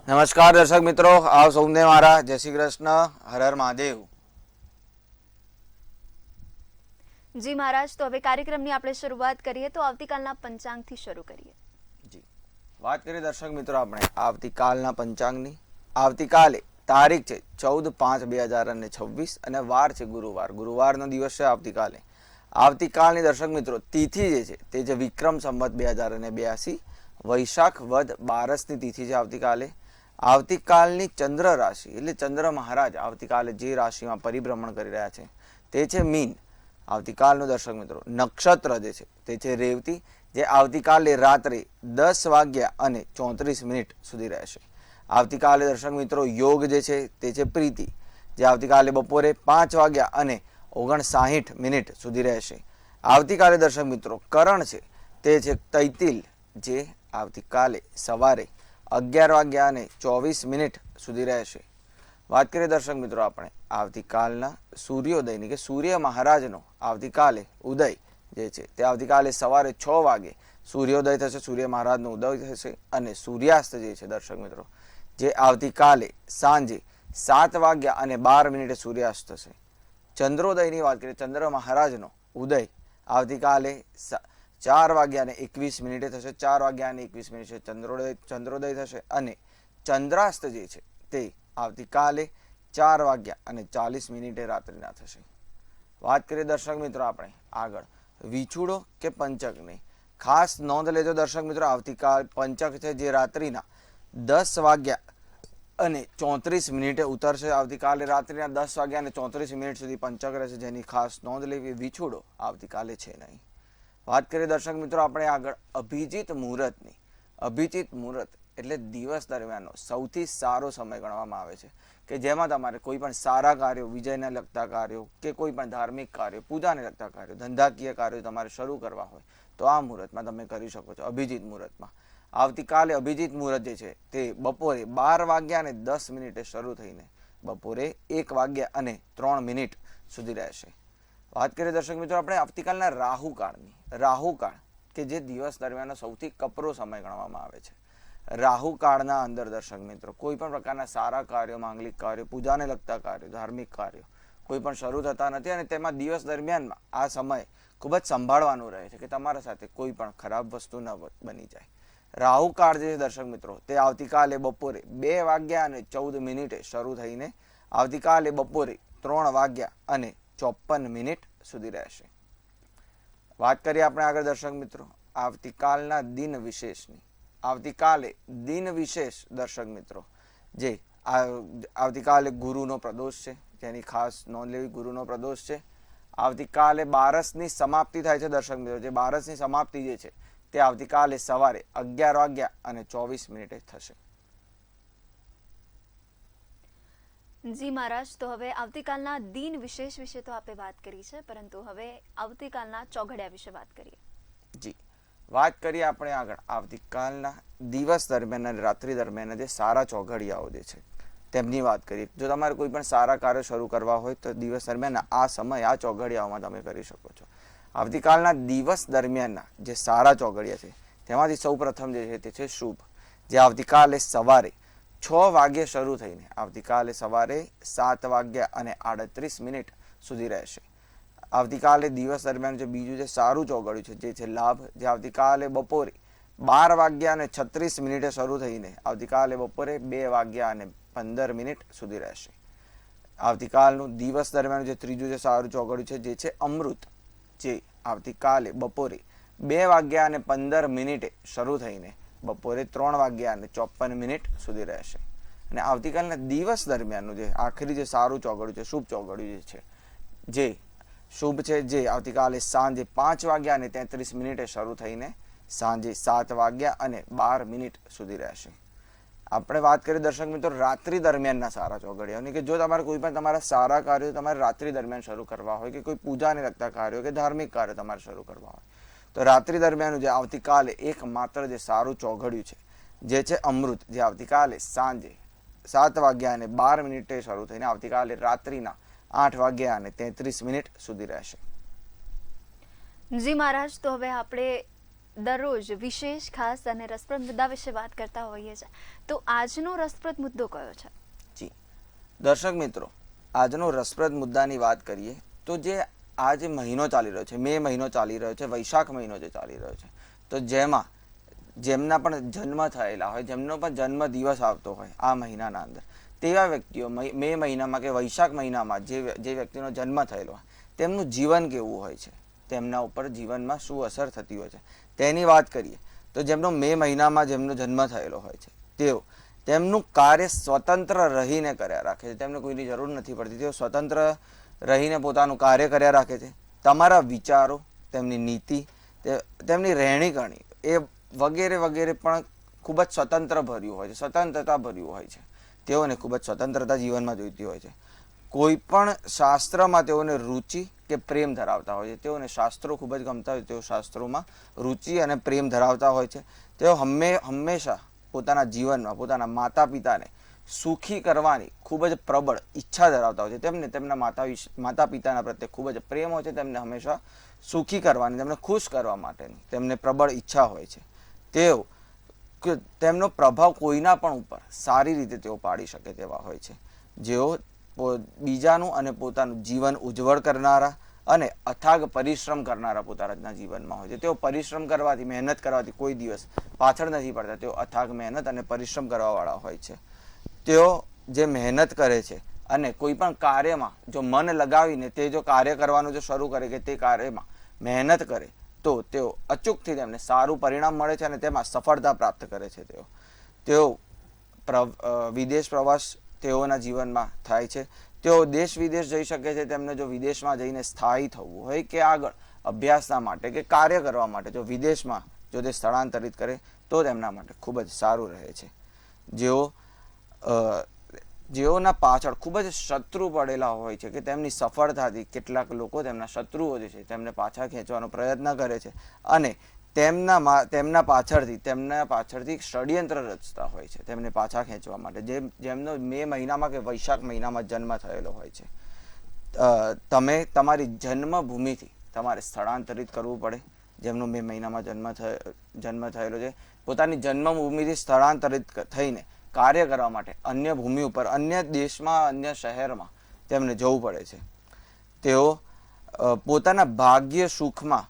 નમસ્કાર દર્શક મિત્રો, આપ સૌને મારા જય શ્રી કૃષ્ણ, હર હર મહાદેવ. જી મહારાજ, તો હવે કાર્યક્રમની આપણે શરૂઆત કરીએ તો આવતીકાલના પંચાંગથી શરૂ કરીએ. જી વાત કરીએ દર્શક મિત્રો આપણે આવતીકાલના પંચાંગની. આવતીકાલે તારીખ છે 14/5/2026 અને વાર છે ગુરુવાર. ગુરુવારનો દિવસ છે આવતીકાલે. આવતીકાલની દર્શક મિત્રો તિથિ જે છે તે છે વિક્રમ સંવત 2082, વૈશાખ વદ 12ની તિથિ છે આવતીકાલે. આવતીકાલની ચંદ્ર રાશિ એટલે ચંદ્ર મહારાજ આવતીકાલે જે રાશિમાં પરિભ્રમણ કરી રહ્યા છે તે છે મીન. આવતીકાલનું દર્શક મિત્રો નક્ષત્ર જે છે તે છે રેવતી, જે આવતીકાલે રાત્રે 10:34 સુધી રહેશે. આવતીકાલે દર્શક મિત્રો યોગ જે છે તે છે પ્રીતિ, જે આવતીકાલે બપોરે 5:59 સુધી રહેશે. આવતીકાલે દર્શક મિત્રો કરણ છે તે છે તૈતિલ, જે આવતીકાલે સવારે 11:24 સુધી રહેશે. વાત કરીએ દર્શક મિત્રો આપણે આવતીકાલના સૂર્યોદયની કે સૂર્ય મહારાજનો આવતીકાલે ઉદય જે છે તે આવતીકાલે સવારે 6 વાગે સૂર્યોદય થશે. સૂર્ય મહારાજનો ઉદય થશે અને સૂર્યાસ્ત જે છે દર્શક મિત્રો જે આવતીકાલે સાંજે 7:12 સૂર્યાસ્ત થશે. ચંદ્રોદયની વાત કરીએ, ચંદ્ર મહારાજનો ઉદય આવતીકાલે 4:21 થશે. 4:21 ચંદ્રોદય થશે અને ચંદ્રાસ્ત જે છે તે આવતીકાલે 4:40 રાત્રિના થશે. વાત કરીએ દર્શક મિત્રો આપણે આગળ વિછુડો કે પંચકની. ખાસ નોંધ લેજો દર્શક મિત્રો, આવતીકાલ પંચક છે જે રાત્રિના 10:34 ઉતરશે. આવતીકાલે રાત્રિના 10:34 સુધી પંચક રહેશે, જેની ખાસ નોંધ લેવી. વિછુડો આવતીકાલે છે નહીં. વાત કરીએ દર્શક મિત્રો આપણે આગળ અભિજીત મુહૂર્તની. અભિજીત મુહૂર્ત એટલે દિવસ દરમિયાનનો સૌથી સારો સમય ગણવામાં આવે છે કે જેમાં તમારે કોઈ પણ સારા કાર્યો, વિજયને લગતા કાર્યો કે કોઈ પણ ધાર્મિક કાર્યો, પૂજાને લગતા કાર્યો, ધંધાકીય કાર્યો તમારે શરૂ કરવા હોય તો આ મુહૂર્તમાં તમે કરી શકો છો. અભિજીત મુહૂર્તમાં આવતીકાલે અભિજીત મુહૂર્ત જે છે તે બપોરે 12:10 શરૂ થઈને બપોરે 1:03 સુધી રહેશે. વાત કરીએ દર્શક મિત્રો આપણે આવતીકાલના રાહુકાળની. રાહુકાળ કે જે દિવસ દરમિયાનનો સૌથી કપરો સમય ગણવામાં આવે છે. રાહુકાળના અંદર દર્શક મિત્રો કોઈ પણ પ્રકારના સારા કાર્યો, માંગલિક કાર્યો, પૂજાને લગતા કાર્યો, ધાર્મિક કાર્યો કોઈ પણ શરૂ થતા નથી અને તેમાં દિવસ દરમિયાનમાં આ સમય ખૂબ જ સંભાળવાનું રહે છે કે તમારા સાથે કોઈ પણ ખરાબ વસ્તુ ન બની જાય. રાહુકાળ જે છે દર્શક મિત્રો તે આવતીકાલે બપોરે 2:14 શરૂ થઈને આવતીકાલે બપોરે 3:54 સુધી રહેશે. વાત કરીએ આપણે આગળ દર્શક મિત્રો આવતીકાલના દિન વિશેષની. આવતીકાલે દિન વિશેષ દર્શક મિત્રો જે આવતીકાલે ગુરુનો પ્રદોષ છે, જેની ખાસ નોંધ લેવી. ગુરુનો પ્રદોષ છે. આવતીકાલે બારસની સમાપ્તિ થાય છે દર્શક મિત્રો. જે બારસની સમાપ્તિ જે છે તે આવતીકાલે સવારે 11:24 થશે. જી મહારાજ, તો હવે આવતીકાલના દિન વિશેષ વિશે તો આપણે વાત કરી છે, પરંતુ હવે આવતીકાલના ચોઘડિયા વિશે વાત કરીએ. જી વાત કરીએ આપણે આગળ આવતીકાલના દિવસ દરમિયાન અને રાત્રિ દરમિયાન જે સારા ચોઘડિયાઓ જે છે તેમની વાત કરીએ. જો તમારે કોઈ પણ સારા કાર્ય શરૂ કરવા હોય તો દિવસ દરમિયાન આ સમય આ ચોઘડિયાઓમાં તમે કરી શકો છો. આવતીકાલના દિવસ દરમિયાનના જે સારા ચોઘડિયા છે તેમાંથી સૌ પ્રથમ જે છે તે છે શુભ, જે આવતીકાલે સવારે 6 વાગે શરૂ થઈને આવતીકાલે સવારે 7:38 સુધી રહેશે. આવતીકાલે દિવસ દરમિયાન જે બીજું જે સારું ચોઘડિયું છે જે છે લાભ, જે આવતીકાલે બપોરે 12:36 શરૂ થઈને આવતીકાલે બપોરે 2:15 સુધી રહેશે. આવતીકાલનું દિવસ દરમિયાન જે ત્રીજું જે સારું ચોઘડિયું છે જે છે અમૃત, જે આવતીકાલે બપોરે 2:15 શરૂ થઈને બપોરે 3:54 સુધી રહેશે. અને આવતીકાલના દિવસ દરમિયાનનું જે આખરી જે સારું ચોઘડિયું છે, શુભ ચોઘડિયું છે જે શુભ છે, જે આવતીકાલે સાંજે 5:33 શરૂ થઈને સાંજે 7:12 સુધી રહેશે. આપણે વાત કરીએ દર્શક મિત્રો રાત્રિ દરમિયાનના સારા ચોઘડિયાઓની કે જો તમારે કોઈ પણ તમારા સારા કાર્યો તમારે રાત્રિ દરમિયાન શરૂ કરવા હોય કે કોઈ પૂજાને લગતા કાર્યો કે ધાર્મિક કાર્યો તમારે શરૂ કરવા હોય તો રાત્રિ દરમિયાન જે આવતીકાલે એકમાત્ર જે સારું ચોઘડિયું છે જે છે અમૃત, જે આવતીકાલે સાંજે 7:12 શરૂ થઈને આવતીકાલે રાત્રિના 8:33 સુધી રહેશે. જી મહારાજ, તો હવે આપણે દરરોજ વિશેષ ખાસ અને રસપ્રદ મુદ્દા વિશે વાત કરતા હોઈએ છીએ, તો આજનો રસપ્રદ મુદ્દો કયો છે? જી દર્શક મિત્રો, આજનો રસપ્રદ મુદ્દાની વાત કરીએ તો જે આ જે મહિનો ચાલી રહ્યો છે, મે મહિનો ચાલી રહ્યો છે, વૈશાખ મહિનો જે ચાલી રહ્યો છે, તો જેમાં જેમના પણ જન્મ થયેલા હોય, જેમનો પણ જન્મ દિવસ આવતો હોય આ મહિનાના અંદર, તેવા વ્યક્તિઓ મે મહિનામાં કે વૈશાખ મહિનામાં જે વ્યક્તિનો જન્મ થયેલો હોય તેમનું જીવન કેવું હોય છે, તેમના ઉપર જીવનમાં શું અસર થતી હોય છે તેની વાત કરીએ તો જેમનો મે મહિનામાં જેમનો જન્મ થયેલો હોય છે તેઓ તેમનું કાર્ય સ્વતંત્ર રહીને કર્યા રાખે છે. તેમને કોઈની જરૂર નથી પડતી. તેઓ સ્વતંત્ર રહીને પોતાનું કાર્ય કર્યા રાખે છે. તમારા વિચારો, તેમની નીતિ, તેમની રહેણી કરણી એ વગેરે વગેરે પણ ખૂબ જ સ્વતંત્ર ભર્યું હોય છે, સ્વતંત્રતા ભર્યું હોય છે. તેઓને ખૂબ જ સ્વતંત્રતા જીવનમાં જોઈતી હોય છે. કોઈ પણ શાસ્ત્રમાં તેઓને રુચિ કે પ્રેમ ધરાવતા હોય છે. તેઓને શાસ્ત્રો ખૂબ જ ગમતા હોય, તેઓ શાસ્ત્રોમાં રુચિ અને પ્રેમ ધરાવતા હોય છે. તેઓ હંમેશા પોતાના જીવનમાં પોતાના માતા પિતાને સુખી કરવાની ખૂબ જ પ્રબળ ઈચ્છા ધરાવતા હોય છે. તેમને તેમના માતા પિતાના પ્રત્યે ખૂબ જ પ્રેમ હોય છે. તેમને હંમેશા સુખી કરવાની, તેમને ખુશ કરવા માટેની તેમને પ્રબળ ઈચ્છા હોય છે. તેઓ તેમનો પ્રભાવ કોઈના પણ ઉપર સારી રીતે તેઓ પાડી શકે તેવા હોય છે. જેઓ બીજાનું અને પોતાનું જીવન ઉજ્જવળ કરનારા અને અથાગ પરિશ્રમ કરનારા પોતાના જીવનમાં હોય છે. તેઓ પરિશ્રમ કરવાથી, મહેનત કરવાથી કોઈ દિવસ પાછળ નથી પડતા. તેઓ અથાગ મહેનત અને પરિશ્રમ કરવાવાળા હોય છે. તેઓ જે મહેનત કરે છે અને કોઈ પણ કાર્યમાં જો મન લગાવીને તે જો કાર્ય કરવાનું જો શરૂ કરે કે તે કાર્યમાં મહેનત કરે તો તેઓ અચૂકથી તેમને સારું પરિણામ મળે છે અને તેમાં સફળતા પ્રાપ્ત કરે છે. તેઓ વિદેશ પ્રવાસ તેઓના જીવનમાં થાય છે. તેઓ દેશ વિદેશ જઈ શકે છે. તેમને જો વિદેશમાં જઈને સ્થાયી થવું હોય કે આગળ અભ્યાસના માટે કે કાર્ય કરવા માટે જો વિદેશમાં જો તે સ્થળાંતરિત કરે તો તેમના માટે ખૂબ જ સારું રહે છે. જેઓના પાછળ ખૂબ જ શત્રુ પડેલા હોય છે કે તેમની સફળતાથી કેટલાક લોકો તેમના શત્રુઓ જે છે તેમને પાછા ખેંચવાનો પ્રયત્ન કરે છે અને તેમના પાછળથી ષડયંત્ર રચતા હોય છે તેમને પાછા ખેંચવા માટે. જેમનો મે મહિનામાં કે વૈશાખ મહિનામાં જન્મ થયેલો હોય છે, તમે તમારી જન્મભૂમિથી તમારે સ્થળાંતરિત કરવું પડે. જેમનો મે મહિનામાં જન્મ થયેલો છે, પોતાની જન્મભૂમિથી સ્થળાંતરિત થઈને કાર્ય કરવા માટે અન્ય ભૂમિ ઉપર, અન્ય દેશમાં, અન્ય શહેરમાં તેમને જવું પડે છે. તેઓ પોતાના ભાગ્ય સુખમાં,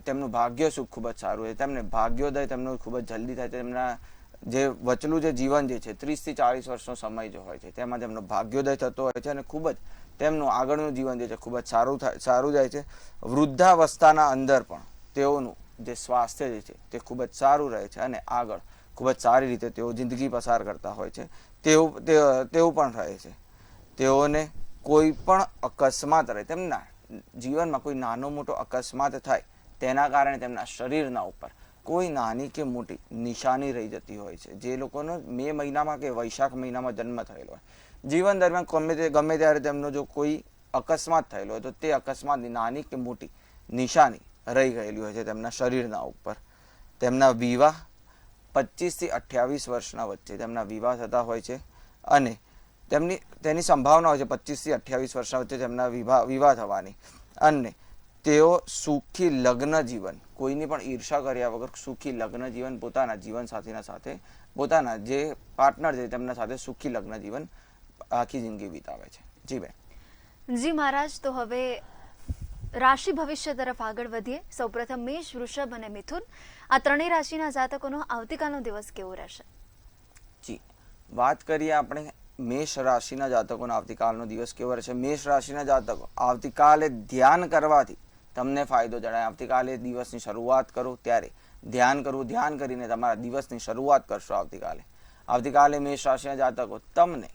તેમનું ભાગ્ય સુખ ખૂબ જ સારું છે. તેમને ભાગ્યોદય તેમનો ખૂબ જ જલ્દી થાય છે. તેમના જે વચલું જે જીવન જે છે 30 થી 40 વર્ષનો સમય જો હોય છે તેમાં તેમનો ભાગ્યોદય થતો હોય છે અને ખૂબ જ તેમનું આગળનું જીવન જે છે ખૂબ જ સારું જાય છે. વૃદ્ધાવસ્થાના અંદર પણ તેઓનું જે સ્વાસ્થ્ય જે છે તે ખૂબ જ સારું રહે છે અને આગળ ખૂબ જ સારી રીતે તેઓ જિંદગી પસાર કરતા હોય છે. તેવું પણ રહે છે. તેઓને કોઈ પણ અકસ્માત રહે, તેમના જીવનમાં કોઈ નાનો મોટો અકસ્માત થાય તેના કારણે તેમના શરીરના ઉપર કોઈ નાની કે મોટી નિશાની રહી જતી હોય છે. જે લોકોનો મે મહિનામાં કે વૈશાખ મહિનામાં જન્મ થયેલો હોય, જીવન દરમિયાન ગમે ત્યારે તેમનો જો કોઈ અકસ્માત થયેલો હોય તો તે અકસ્માતની નાની કે મોટી નિશાની રહી ગયેલી હોય છે તેમના શરીરના ઉપર. તેમના વિવાહ 25 થી 28 વર્ષના વચ્ચે તેમના વિવાહ થતા હોય છે અને તેની સંભાવના હોય છે 25 થી 28 વર્ષના વચ્ચે તેમના વિવાહ થવાની. અને તેઓ સુખી લગ્ન જીવન, કોઈની પણ ઈર્ષા કર્યા વગર સુખી લગ્ન જીવન પોતાના જીવનસાથીના સાથે, પોતાના જે પાર્ટનર છે તેમના સાથે સુખી લગ્ન જીવન આખી જિંદગી વિતાવે છે. જી બેન. જી મહારાજ, તો હવે રાશિ ભવિષ્ય તરફ આગળ વધીએ. સૌપ્રથમ મેષ, વૃષભ અને મિથુન, આ ત્રણેય રાશિના જાતકોનો આવતીકાલનો દિવસ કેવો રહેશે? જી, વાત કરીએ આપણે મેષ રાશિના જાતકોનો આવતીકાલનો દિવસ કેવો રહેશે. મેષ રાશિના જાતકો આવતીકાલે ધ્યાન કરવાથી તમને ફાયદો જણાય. આવતીકાલે દિવસની શરૂઆત કરો ત્યારે ધ્યાન કરવું, ધ્યાન કરીને તમારા દિવસની શરૂઆત કરશો. આવતીકાલે મેષ રાશિના જાતકો તમને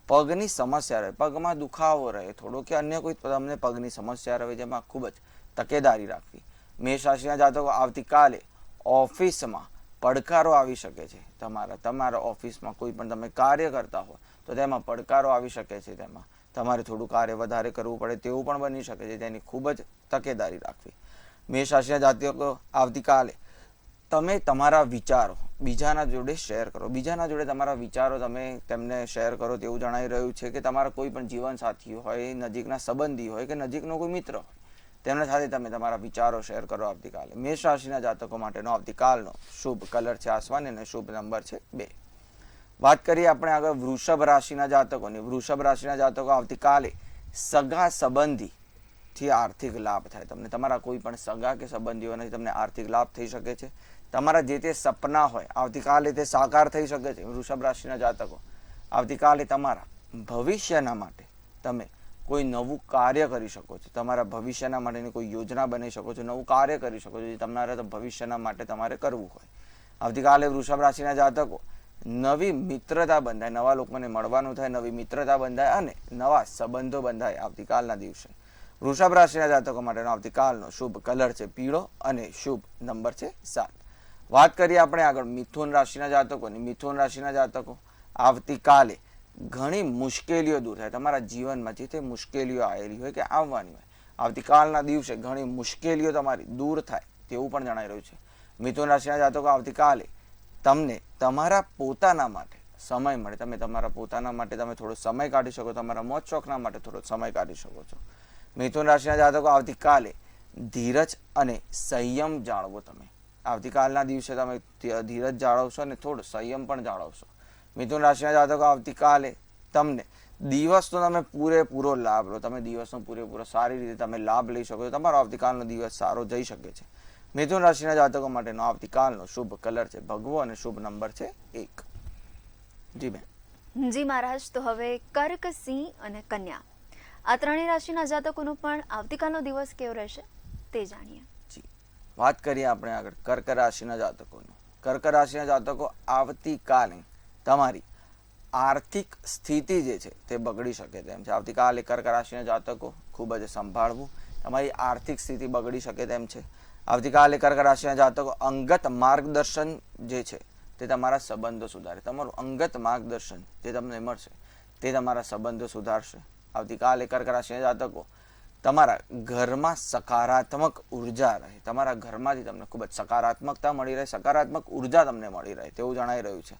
પગની સમસ્યા રહે, પગમાં દુખાવો રહે થોડો કે અન્ય કોઈ તમને પગની સમસ્યા રહે, જેમાં ખૂબ જ તકેદારી રાખવી. મેષ રાશિના જાતકો આવતીકાલે ઓફિસમાં પડકારો આવી શકે છે. તમારા ઓફિસમાં કોઈ પણ તમે કાર્ય કરતા હો તો તેમાં પડકારો આવી શકે છે. તેમાં તમારે થોડું કાર્ય વધારે કરવું પડે તેવું પણ બની શકે છે. તેની ખૂબ જ તકેદારી રાખવી. મેષ રાશિના જાતકો આવતીકાલે તમે તમારા વિચારો બીજાના જોડે શેર કરો. બીજાના જોડે તમારા વિચારો તમે તેમને શેર કરો તેવું જણાઈ રહ્યું છે કે તમારા કોઈ પણ જીવનસાથી હોય, નજીકના સંબંધી હોય કે નજીકનો કોઈ મિત્ર હોય, તેમના સાથે તમે તમારા વિચારો શેર કરો આવતીકાલે. મેષ રાશિના જાતકો માટેનો આવતીકાલનો શુભ કલર છે આસમાની અને શુભ નંબર છે 2. વાત કરીએ આપણે આગળ વૃષભ રાશિના જાતકોની. વૃષભ રાશિના જાતકો આવતીકાલે સગા સંબંધીથી આર્થિક લાભ થાય તમને. તમારા કોઈ પણ સગા કે સંબંધીઓને તમને આર્થિક લાભ થઈ શકે છે. તમારા જે તે સપના હોય આવતીકાલે તે સાકાર થઈ શકે છે. વૃષભ રાશિના જાતકો આવતીકાલે તમારા ભવિષ્યના માટે તમે કોઈ નવું કાર્ય કરી શકો છો. તમારા ભવિષ્યના માટેની કોઈ યોજના બનાવી શકો છો, નવું કાર્ય કરી શકો છો જે તમારા ભવિષ્યના માટે તમારે કરવું હોય. આવતીકાલે વૃષભ રાશિના જાતકો નવી મિત્રતા બંધાય, નવા લોકોને મળવાનું થાય, નવી મિત્રતા બંધાય અને નવા સંબંધો બંધાય આવતીકાલના દિવસે. વૃષભ રાશિના જાતકો માટેનો આવતીકાલનો શુભ કલર છે પીળો અને શુભ નંબર છે 7. વાત કરીએ આપણે આગળ મિથુન રાશિના જાતકોની. મિથુન રાશિના જાતકો આવતીકાલે ઘણી મુશ્કેલીઓ દૂર થાય. તમારા જીવનમાં જે તે મુશ્કેલીઓ આવેલી હોય કે આવવાની હોય, આવતીકાલના દિવસે ઘણી મુશ્કેલીઓ તમારી દૂર થાય તેવું પણ જણાઈ રહ્યું છે. મિથુન રાશિના જાતકો આવતીકાલે તમને તમારા પોતાના માટે સમય મળે. તમે તમારા પોતાના માટે તમે થોડો સમય કાઢી શકો, તમારા મોજ શોખના માટે થોડો સમય કાઢી શકો છો. મિથુન રાશિના જાતકો આવતીકાલે ધીરજ અને સંયમ જાળવો. તમે આવતીકાલના દિવસે તમે ધીરજ જાળવશો અને થોડો સંયમ પણ જાળવશો. મિથુન રાશિના જાતકો આવતીકાલે તમને દિવસનો તમે પૂરેપૂરો લાભ લો. તમે દિવસનો પૂરેપૂરો સારી રીતે તમે લાભ લઈ શકો છો. તમારો આવતીકાલનો દિવસ સારો જઈ શકે છે. મિથુન રાશિના જાતકો માટેનો આવતીકાલનો શુભ કલર છે ભગવો અને શુભ નંબર છે 1. જી બેન. જી મહારાજ, તો હવે કર્ક, સિંહ અને કન્યા આ ત્રણેય રાશિના જાતકોનો પણ આવતીકાલનો દિવસ કેવો રહેશે તે જાણીએ. જી, વાત કરીએ આપણે આગળ કર્ક રાશિના જાતકોનો. કર્ક રાશિના જાતકો આવતીકાલે તમારી આર્થિક સ્થિતિ જે છે તે બગડી શકે તેમ છે. આવતીકાલે કર્ક રાશિના જાતકો ખૂબ જ સંભાળવું. તમારી આર્થિક સ્થિતિ બગડી શકે તેમ છે. આવતીકાલે કર્ક રાશિના જાતકો અંગત માર્ગદર્શન જે છે તે તમારા સંબંધો સુધારે. તમારું અંગત માર્ગદર્શન જે તમને મળશે તે તમારા સંબંધો સુધારશે. આવતીકાલે કર્ક રાશિના જાતકો તમારા ઘરમાં સકારાત્મક ઉર્જા રહે. તમારા ઘરમાંથી તમને ખૂબ જ સકારાત્મકતા મળી રહે, સકારાત્મક ઉર્જા તમને મળી રહે તેવું જણાઈ રહ્યું છે.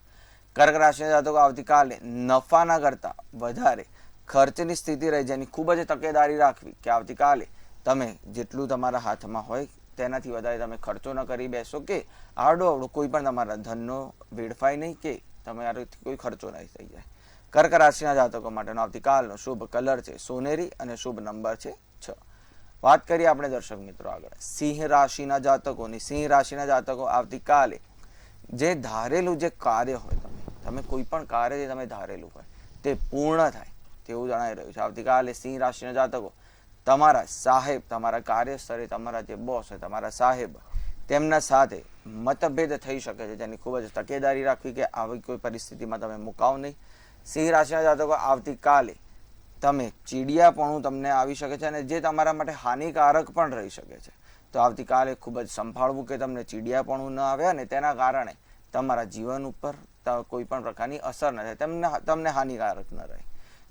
કર્ક રાશિના જાતકો આવતીકાલે નફાના કરતા વધારે ખર્ચની સ્થિતિ રહે, જેની ખૂબ જ તકેદારી રાખવી કે આવતીકાલે તમે જેટલું તમારા હાથમાં હોય તેનાથી વધારે તમે ખર્ચો ન કરી બેસો કે આડો કોઈ પણ તમારા ધનનો વેડફાય નહીં કે તમારાથી કોઈ ખર્ચો નહીં થઈ જાય. કર્ક રાશિના જાતકો માટેનો આવતીકાલનો શુભ કલર છે સોનેરી અને શુભ નંબર છે 6. વાત કરીએ આપણે દર્શક મિત્રો આગળ સિંહ રાશિના જાતકોની. સિંહ રાશિના જાતકો આવતીકાલે જે ધારેલું જે કાર્ય હોય, તમે કોઈ પણ કાર્ય જે તમે ધારેલું હોય તે પૂર્ણ થાય તેવું જણાઈ રહ્યું છે. આવતીકાલે સિંહ રાશિના જાતકો તમારા સાહેબ, તમારા કાર્યસ્થળે તમારા જે બોસ હોય, તમારા સાહેબ, તેમના સાથે મતભેદ થઈ શકે છે, જેની ખૂબ જ તકેદારી રાખવી કે આવી કોઈ પરિસ્થિતિમાં તમે મુકાવ નહીં. સિંહ રાશિના જાતકો આવતીકાલે તમે ચીડિયાપણું તમને આવી શકે છે અને જે તમારા માટે હાનિકારક પણ રહી શકે છે. તો આવતીકાલે ખૂબ જ સંભાળવું કે તમને ચીડિયાપણું ન આવે અને તેના કારણે તમારા જીવન ઉપર કોઈ પણ પ્રકારની અસર ન થાય, તમને હાનિકારક ન રહે.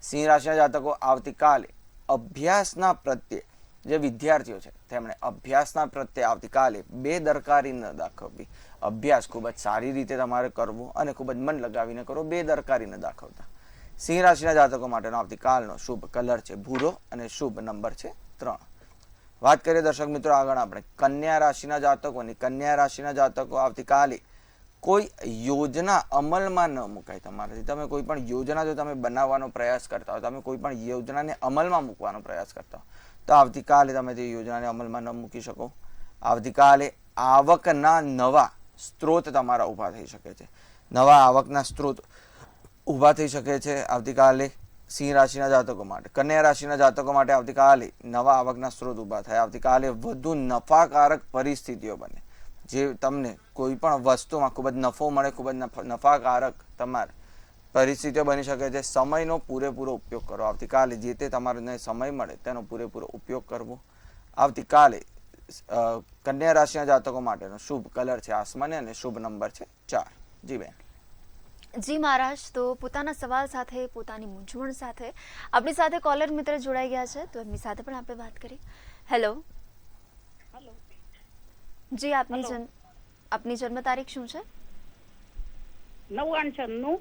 સિંહ રાશિના જાતકો આવતીકાલે અભ્યાસના પ્રત્યે જે વિદ્યાર્થીઓ છે તેમણે અભ્યાસના પ્રત્યે આવતીકાલે બેદરકારી ન દાખવવી. અભ્યાસ ખૂબ જ સારી રીતે તમારે કરવો અને ખૂબ જ મન લગાવીને કરો, બેદરકારી ન દાખવતા. સિંહ રાશિના જાતકો માટેનો આવતીકાલનો શુભ કલર છે ભૂરો અને શુભ નંબર છે 3. વાત કરીએ દર્શક મિત્રો આગળ આપણે કન્યા રાશિના જાતકોની. કન્યા રાશિના જાતકો આવતીકાલે કોઈ યોજના અમલમાં ન મુકાય તમારાથી. તમે કોઈ પણ યોજના જો તમે બનાવવાનો પ્રયાસ કરતા હો, તમે કોઈ પણ યોજનાને અમલમાં મૂકવાનો પ્રયાસ કરતા હો, તો આવતીકાલે તમે તે યોજનાને અમલમાં ન મૂકી શકો. આવતીકાલે આવકના નવા સ્ત્રોત તમારા ઊભા થઈ શકે છે. નવા આવકના સ્ત્રોત ઊભા થઈ શકે છે આવતીકાલે સિંહ રાશિના જાતકો માટે. કન્યા રાશિના જાતકો માટે આવતીકાલે નવા આવકના સ્ત્રોત ઊભા થાય. આવતીકાલે વધુ નફાકારક પરિસ્થિતિઓ બને, જે તમને કોઈ પણ વસ્તુમાં ખૂબ જ નફો મળે, ખૂબ જ નફાકારક તમારે પરિસ્થિતિઓ બની શકે છે. સમયનો પૂરેપૂરો ઉપયોગ કરો. આવતીકાલે જે તે તમારે સમય મળે તેનો પૂરેપૂરો ઉપયોગ કરવો. આવતીકાલે કન્યા રાશિના જાતકો માટેનો શુભ કલર છે આસમાની અને શુભ નંબર છે 4. જી બેન. જી મહારાજ, તો પોતાના સવાલ સાથે, પોતાની મૂંઝવણ સાથે આપણી સાથે કોલર મિત્ર જોડાઈ ગયા છે, તો એમની સાથે પણ આપણે વાત કરી. હેલો. જી, આપની જન્મ તારીખ શું છે? 9/96.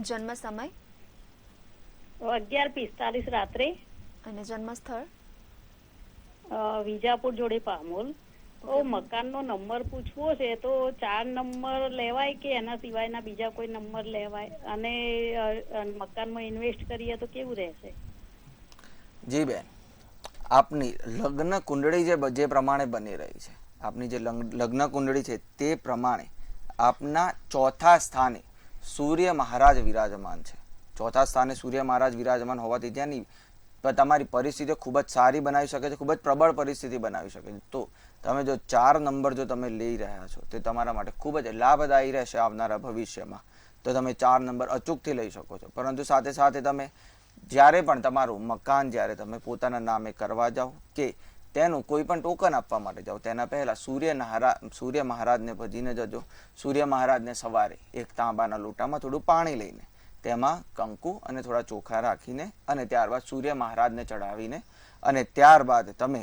જન્મ સમય? 11:45 રાત્રે. અને જન્મ સ્થળ? વિજાપુર જોડે પામોલ. તો મકાનનો નંબર પૂછવો છે, તો 4 નંબર લેવાય કે એના સિવાયના બીજા કોઈ નંબર લેવાય? અને મકાનમાં ઇન્વેસ્ટ કરીએ તો કેવું રહેશે? જી બેન, આપની લગ્ન કુંડળી જે પ્રમાણે બની રહી છે, આપની જે લગ્ન કુંડળી છે તે પ્રમાણે આપના ચોથા સ્થાને સૂર્ય મહારાજ વિરાજમાન છે. ચોથા સ્થાને સૂર્ય મહારાજ વિરાજમાન હોવાથી ત્યાંની તમારી પરિસ્થિતિઓ ખૂબ જ સારી બનાવી શકે છે, ખૂબ જ પ્રબળ પરિસ્થિતિ બનાવી શકે છે. તો તમે જો 4 નંબર જો તમે લઈ રહ્યા છો તે તમારા માટે ખૂબ જ લાભદાયી રહેશે આવનારા ભવિષ્યમાં. તો તમે 4 નંબર અચૂકથી લઈ શકો છો. પરંતુ સાથે સાથે તમે જ્યારે પણ તમારું મકાન જ્યારે તમે પોતાના નામે કરવા જાઓ કે તેનું કોઈ પણ ટોકન આપવા માટે જાઓ તેના પહેલાં સૂર્ય મહારાજને ભજીને જજો. સૂર્ય મહારાજને સવારે એક તાંબાના લોટામાં થોડું પાણી લઈને તેમાં કંકુ અને થોડા ચોખા રાખીને અને ત્યારબાદ સૂર્ય મહારાજને ચડાવીને અને ત્યારબાદ તમે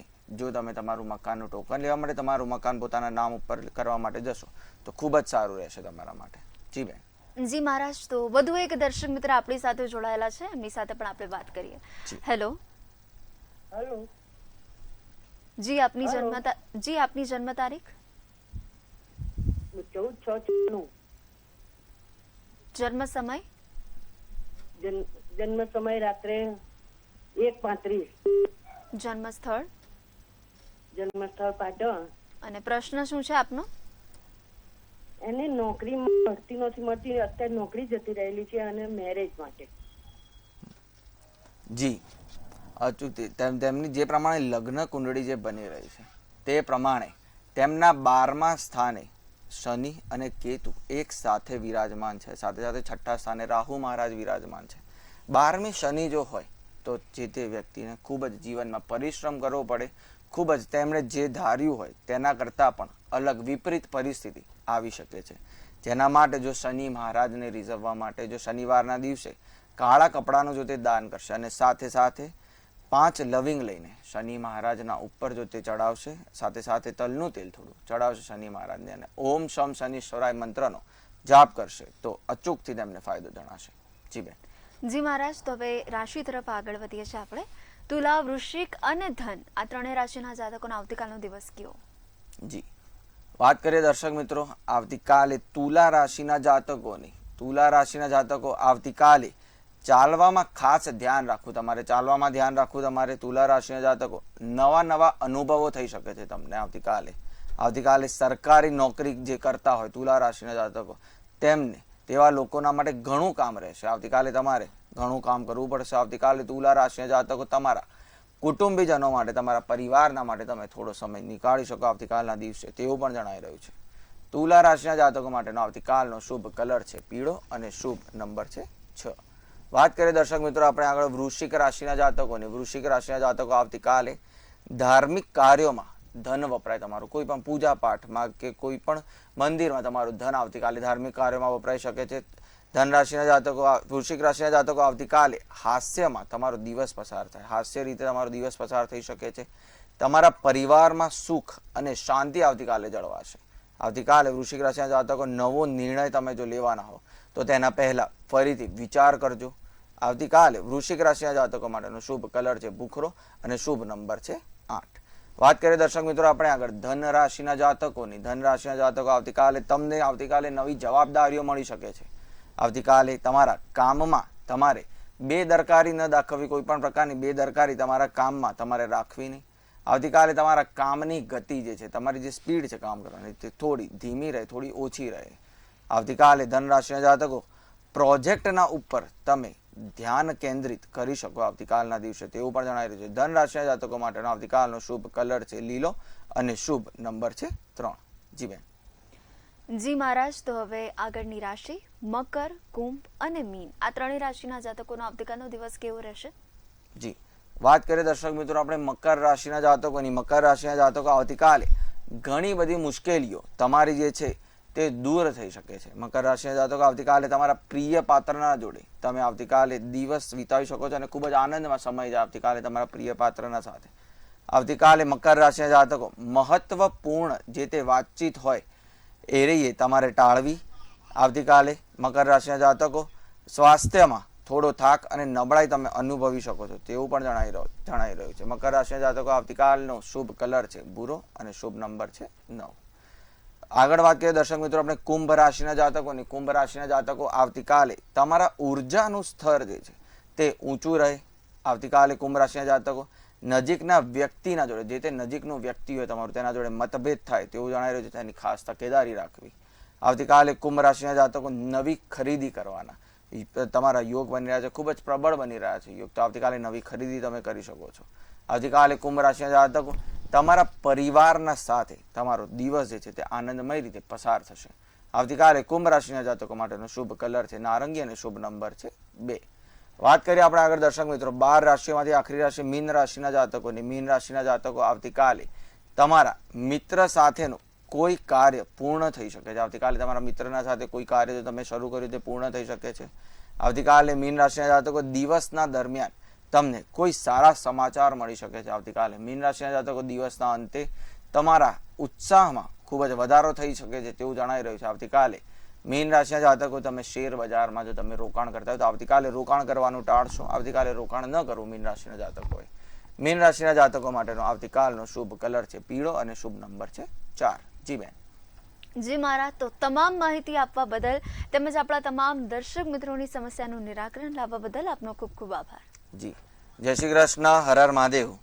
તમારું મકાનનું ટોકન લેવા માટે તમારું મકાન પોતાના નામ ઉપર કરવા માટે જશો તો ખૂબ જ સારું રહેશે તમારા માટે. જી બેન. જી મહારાજ, તો વધુ એક દર્શક મિત્ર આપણી સાથે જોડાયેલા છે, એમની સાથે પણ આપણે વાત કરીએ. હેલો. હેલો. જી આપની જન્મ તારીખ? 14/6/96. જન્મ સમય? જન્મ સમય રાત્રે 1:35. જન્મ સ્થળ? જન્મ સ્થળ પાટણ. અને પ્રશ્ન શું છે આપનો? એને નોકરી મળતી નથી મળતી, અત્યારે નોકરી જતી રહેલી છે અને મેરેજ માટે. જી અચૂકથી તેમની જે પ્રમાણે લગ્ન કુંડળી જે બની રહી છે તે પ્રમાણે તેમના 12મા સ્થાને શનિ અને કેતુ એક સાથે વિરાજમાન છે. સાથે સાથે 6ઠ્ઠા સ્થાને રાહુ મહારાજ વિરાજમાન છે. 12મી શનિ જો હોય તો જે તે વ્યક્તિને ખૂબ જ જીવનમાં પરિશ્રમ કરવો પડે, ખૂબ જ તેમણે જે ધાર્યું હોય તેના કરતાં પણ અલગ વિપરીત પરિસ્થિતિ આવી શકે છે. જેના માટે જો શનિ મહારાજને રીઝવવા માટે જો શનિવારના દિવસે કાળા કપડાનું જો તે દાન કરશે અને સાથે સાથે 5 લવિંગ લઈને શનિ મહારાજના ઉપર જો તે ચડાવશે, સાથે સાથે તલનું તેલ થોડું ચડાવશે શનિ મહારાજને અને ઓમ શમ શનિશ્વરાય મંત્રનો જાપ કરશે તો અચૂકથી તેમને ફાયદો જણાશે. જી બેન. જી મહારાજ, તો હવે રાશિ તરફ આગળ વધીએ છીએ આપણે. તુલા, વૃશ્ચિક અને ધન આ ત્રણેય રાશિના જાતકોનો આવતીકાલનો દિવસ કયો? જી વાત કરીએ દર્શક મિત્રો આવતીકાલે તુલા રાશિના જાતકો આવતીકાલે ચાલવામાં ખાસ ધ્યાન રાખવું તમારે. તુલા રાશિના જાતકો નવા અનુભવો થઈ શકે છે તમને આવતીકાલે સરકારી નોકરી જે કરતા હોય તુલા રાશિના જાતકો તેવા લોકોના માટે ઘણું કામ રહેશે. આવતીકાલે તમારે ઘણું કામ કરવું પડશે. આવતીકાલે તુલા રાશિના જાતકો તમારા કુટુંબીજનો માટે, તમારા પરિવારના માટે તમે થોડો સમય નીકાળી શકો આવતીકાલના દિવસે તેવું પણ જણાઈ રહ્યું છે. તુલા રાશિના જાતકો માટેનો આવતીકાલનો શુભ કલર છે પીળો અને શુભ નંબર છે 6. વાત કરીએ દર્શક મિત્રો આપણે આગળ વૃશ્ચિક રાશિના જાતકોની. વૃશ્ચિક રાશિના જાતકો આવતીકાલે ધાર્મિક કાર્યોમાં ધન વપરાય. તમારું કોઈ પણ પૂજા પાઠમાં કે કોઈ પણ મંદિરમાં તમારું ધન આવતીકાલે ધાર્મિક કાર્યોમાં વપરાઈ શકે છે. વૃશ્ચિક રાશિના જાતકો આવતીકાલે હાસ્યમાં તમારો દિવસ પસાર થાય, હાસ્ય રીતે તમારો દિવસ પસાર થઈ શકે છે. તમારા પરિવારમાં સુખ અને શાંતિ આવતીકાલે જળવાશે. આવતીકાલે વૃશ્ચિક રાશિના જાતકો નવો નિર્ણય તમે જો લેવાના હો તો તેના પહેલા ફરીથી વિચાર કરજો. આવતીકાલે વૃશ્ચિક રાશિના જાતકો માટેનો શુભ કલર છે ભૂખરો અને શુભ નંબર છે 8. વાત કરીએ દર્શક મિત્રો આપણે આગળ ધન રાશિના જાતકોની. ધન રાશિના જાતકો આવતીકાલે નવી જવાબદારીઓ મળી શકે છે. આવતીકાલે તમારા કામમાં તમારે બેદરકારી ન દાખવવી, કોઈ પણ પ્રકારની બેદરકારી તમારા કામમાં તમારે રાખવી નહીં. આવતીકાલે તમારા કામની ગતિ જે છે, તમારી જે સ્પીડ છે કામ કરવાની તે થોડી ધીમી રહે, થોડી ઓછી રહે. આવતીકાલે ધન રાશિના જાતકો પ્રોજેક્ટના ઉપર તમે ધ્યાન કેન્દ્રિત કરી શકો આવતીકાલના દિવસે તેવું પણ જણાવી રહ્યું છે. ધન રાશિના જાતકો માટેનો આવતીકાલનો શુભ કલર છે લીલો અને શુભ નંબર છે 3. જી બેન. જી મહારાજ, તો હવે આગળની રાશિ મકર, કુંભ અને મીન આ ત્રણેય રાશિના જાતકોનો આવતીકાલનો દિવસ કેવો રહેશે? જી વાત કરીએ દર્શક મિત્રો આપણે મકર રાશિના જાતકોની. મકર રાશિના જાતકો આવતીકાલે ઘણી બધી મુશ્કેલીઓ તમારી જે છે તે દૂર થઈ શકે છે. મકર રાશિના જાતકો આવતીકાલે તમારા પ્રિય પાત્રના જોડે તમે આવતીકાલે દિવસ વિતાવી શકો છો અને ખૂબ જ આનંદમાં સમય છે આવતીકાલે તમારા પ્રિય પાત્રના સાથે. આવતીકાલે મકર રાશિના જાતકો મહત્વપૂર્ણ જે તે વાતચીત હોય એ તમારે ટાળવી. આવતીકાલે મકર રાશિના જાતકો સ્વાસ્થ્યમાં થોડો થાક અને નબળાઈ તમે અનુભવી શકો છો તેવું પણ જણાઈ રહ્યું છે. મકર રાશિના જાતકો આવતીકાલનો શુભ કલર છે ભૂરો અને શુભ નંબર છે 9. આગળ વાત કરીએ દર્શક મિત્રો આપણે કુંભ રાશિના જાતકોની. કુંભ રાશિના જાતકો આવતીકાલે તમારા ઉર્જાનું સ્તર જે છે તે ઊંચું રહે. આવતીકાલે કુંભ રાશિના જાતકો નજીકના વ્યક્તિના જોડે, જે તે નજીકનું વ્યક્તિ હોય તમારું, તેના જોડે મતભેદ થાય તેવું જણાઈ રહ્યું છે, તેની ખાસ તકેદારી રાખવી. આવતીકાલે કુંભ રાશિના જાતકો નવી ખરીદી કરવાના તમારા યોગ બની રહ્યા છે, ખૂબ જ પ્રબળ બની રહ્યા છે યોગ. તો આવતીકાલે નવી ખરીદી તમે કરી શકો છો. આવતીકાલે કુંભ રાશિના જાતકો તમારા પરિવારના સાથે તમારો દિવસ જે છે તે આનંદમય રીતે પસાર થશે. આવતીકાલે કુંભ રાશિના જાતકો માટેનો શુભ કલર છે નારંગી અને શુભ નંબર છે 2. વાત કરીએ આપણે આગળ દર્શક મિત્રો 12 રાશિઓમાંથી આખરી રાશિ મીન રાશિના જાતકોની. મીન રાશિના જાતકો આવતીકાલે તમારા મિત્ર સાથેનું કોઈ કાર્ય પૂર્ણ થઈ શકે છે. આવતીકાલે તમારા મિત્રના સાથે કોઈ કાર્ય જો તમે શરૂ કર્યું તે પૂર્ણ થઈ શકે છે. આવતીકાલે મીન રાશિના જાતકો દિવસના દરમિયાન તમને કોઈ સારા સમાચાર મળી શકે છે. આવતીકાલે મીન રાશિના જાતકો દિવસના અંતે તમારા ઉત્સાહમાં ખૂબ જ વધારો થઈ શકે છે તેવું જણાઈ રહ્યું છે. આવતીકાલે મીન રાશિના જાતકો તમે શેર બજારમાં જો તમે રોકાણ કરતા હોય તો આવતીકાલે રોકાણ કરવાનું ટાળશો. આવતીકાલે રોકાણ ન કરવું મીન રાશિના જાતકોએ. મીન રાશિના જાતકો માટેનો આવતીકાલનો શુભ કલર છે પીળો અને શુભ નંબર છે 4. જી બેન. જી મારા, તો તમામ માહિતી આપવા બદલ તેમજ આપણા તમામ દર્શક મિત્રોની સમસ્યાનું નિરાકરણ લાવવા બદલ આપનો ખૂબ ખૂબ આભાર. જી, જય શ્રી કૃષ્ણ. હર હર મહાદેવ.